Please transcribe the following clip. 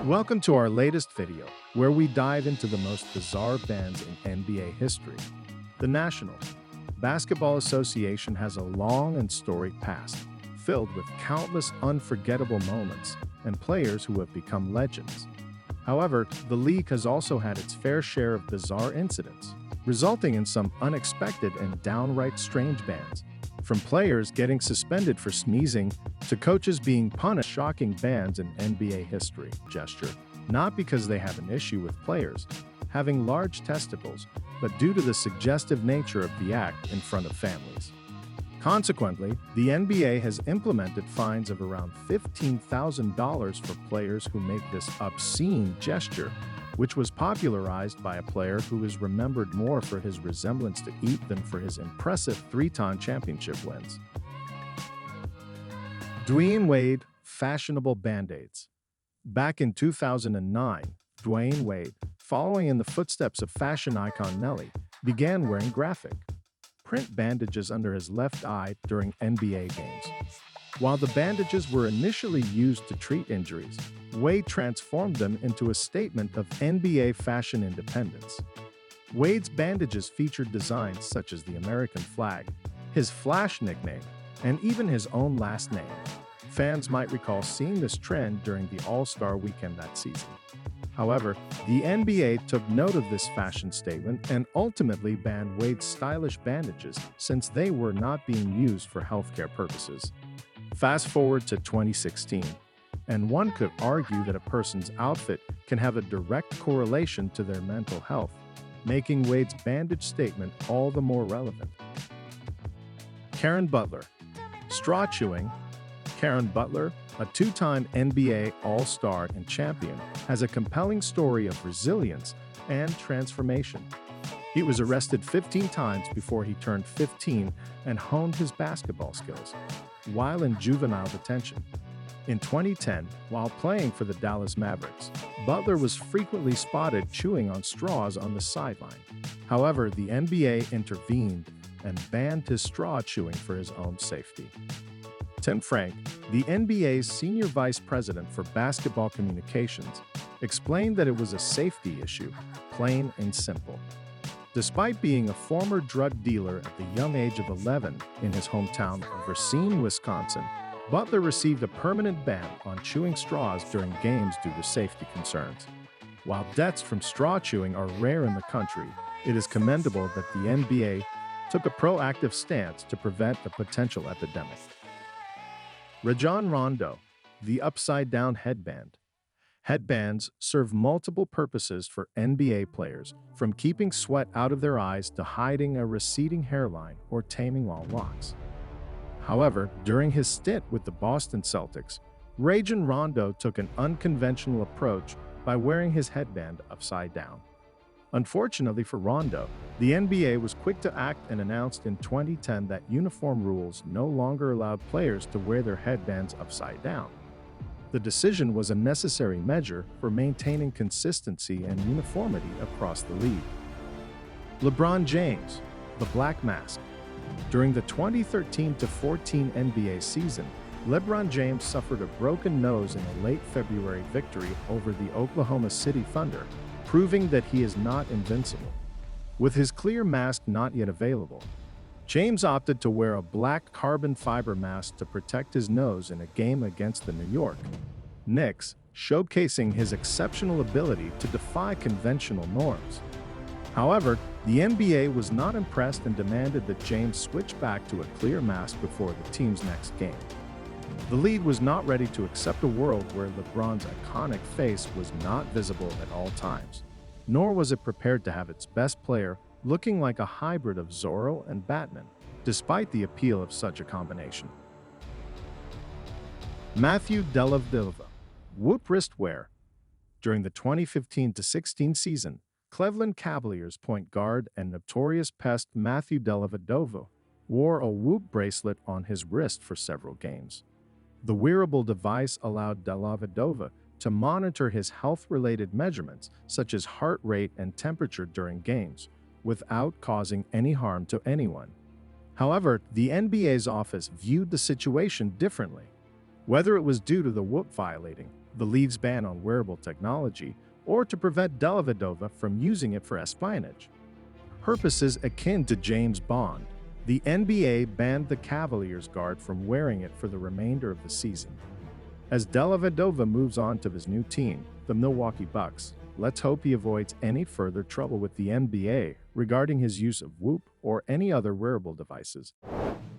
Welcome to our latest video, where we dive into the most bizarre bands in NBA history. The National Basketball Association has a long and storied past, filled with countless unforgettable moments and players who have become legends. However, the league has also had its fair share of bizarre incidents, resulting in some unexpected and downright strange bans. From players getting suspended for sneezing to coaches being punished, shocking bans in NBA history. Gesture, not because they have an issue with players having large testicles, but due to the suggestive nature of the act in front of families. Consequently, the NBA has implemented fines of around $15,000 for players who make this obscene gesture, which was popularized by a player who is remembered more for his resemblance to eat than for his impressive three-time championship wins. Dwyane Wade, fashionable band-aids. Back in 2009, Dwyane Wade, following in the footsteps of fashion icon Nelly, began wearing graphic print bandages under his left eye during NBA games. While the bandages were initially used to treat injuries, Wade transformed them into a statement of NBA fashion independence. Wade's bandages featured designs such as the American flag, his Flash nickname, and even his own last name. Fans might recall seeing this trend during the All-Star weekend that season. However, the NBA took note of this fashion statement and ultimately banned Wade's stylish bandages since they were not being used for healthcare purposes. Fast forward to 2016, and one could argue that a person's outfit can have a direct correlation to their mental health, making Wade's bandage statement all the more relevant. Karen Butler. Straw chewing. Karen Butler, a two-time NBA All-Star and champion, has a compelling story of resilience and transformation. He was arrested 15 times before he turned 15 and honed his basketball skills, while in juvenile detention. In 2010, while playing for the Dallas Mavericks, Butler was frequently spotted chewing on straws on the sideline. However, the NBA intervened and banned his straw chewing for his own safety. Tim Frank, the NBA's senior vice president for basketball communications, explained that it was a safety issue, plain and simple. Despite being a former drug dealer at the young age of 11 in his hometown of Obscene, Wisconsin, Butler received a permanent ban on chewing straws during games due to safety concerns. While deaths from straw chewing are rare in the country, it is commendable that the NBA took a proactive stance to prevent the potential epidemic. Rajon Rondo, the upside-down headband. Headbands serve multiple purposes for NBA players, from keeping sweat out of their eyes to hiding a receding hairline or taming long locks. However, during his stint with the Boston Celtics, Rajon Rondo took an unconventional approach by wearing his headband upside down. Unfortunately for Rondo, the NBA was quick to act and announced in 2010 that uniform rules no longer allowed players to wear their headbands upside down. The decision was a necessary measure for maintaining consistency and uniformity across the league. LeBron James, the Black Mask. During the 2013-14 NBA season, LeBron James suffered a broken nose in a late February victory over the Oklahoma City Thunder, proving that he is not invincible. With his clear mask not yet available, James opted to wear a black carbon fiber mask to protect his nose in a game against the New York Knicks, showcasing his exceptional ability to defy conventional norms. However, the NBA was not impressed and demanded that James switch back to a clear mask before the team's next game. The league was not ready to accept a world where LeBron's iconic face was not visible at all times, nor was it prepared to have its best player looking like a hybrid of Zorro and Batman, despite the appeal of such a combination. Matthew Dellavedova, Whoop wrist wear. During the 2015-16 season, Cleveland Cavaliers point guard and notorious pest Matthew Dellavedova wore a Whoop bracelet on his wrist for several games. The wearable device allowed Dellavedova to monitor his health-related measurements, such as heart rate and temperature during games, without causing any harm to anyone. However, the NBA's office viewed the situation differently. Whether it was due to the Whoop violating the league's ban on wearable technology, or to prevent Dellavedova from using it for espionage. Purposes akin to James Bond, the NBA banned the Cavaliers guard from wearing it for the remainder of the season. As Dellavedova moves on to his new team, the Milwaukee Bucks, let's hope he avoids any further trouble with the NBA regarding his use of Whoop or any other wearable devices.